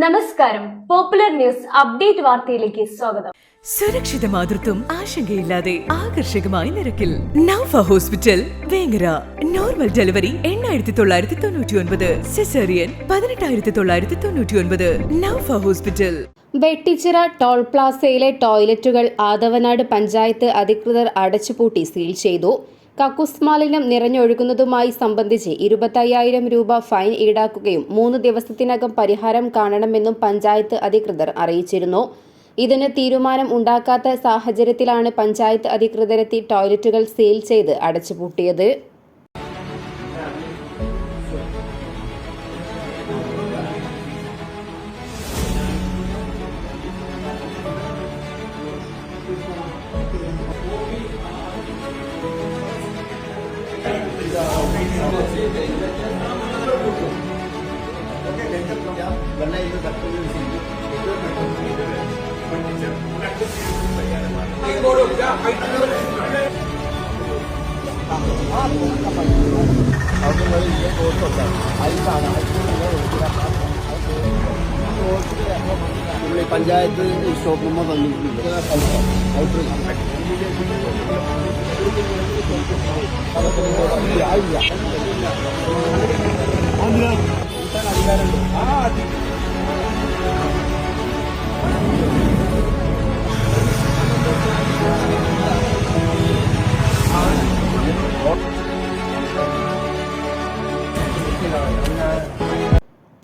നമസ്കാരം. Popular news update വാർത്തയിലേക്ക് സ്വാഗതം. സുരക്ഷിത മാതൃത്വം ആശങ്കയില്ലാതെ ആകർഷകമായ നിരക്കിൽ Naufa hospital Vengara. Normal delivery 8999, caesarean 18999. Naufa hospital. Vettichira toll പ്ലാസയിലെ ടോയ്ലറ്റുകൾ ആദവനാട് പഞ്ചായത്ത് അധികൃതർ അടച്ചുപൂട്ടി സീൽ ചെയ്തു. കക്കൂസ് മാലിന്യം നിറഞ്ഞൊഴുകുന്നതുമായി സംബന്ധിച്ച് 25,000 രൂപ ഫൈൻ ഈടാക്കുകയും 3 ദിവസത്തിനകം പരിഹാരം കാണണമെന്നും പഞ്ചായത്ത് അധികൃതർ അറിയിച്ചിരുന്നു. ഇതിന് തീരുമാനം ഉണ്ടാക്കാത്ത സാഹചര്യത്തിലാണ് പഞ്ചായത്ത് അധികൃതരെത്തി ടോയ്ലറ്റുകൾ സീൽ ചെയ്ത് അടച്ചുപൂട്ടിയത്. പഞ്ചായത്ത് സ്റ്റോപ്പ് നമ്പർ തന്നിട്ടുണ്ട്.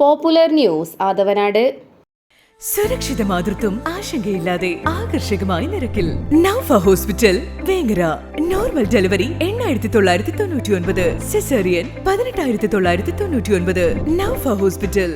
Popular news Athavanad. സുരക്ഷിത മാതൃത്വം ആശങ്കയില്ലാതെ ആകർഷകമായ നിരക്കിൽ Naufa hospital Vengara. Normal delivery 8999, caesarean 18999. Naufa hospital.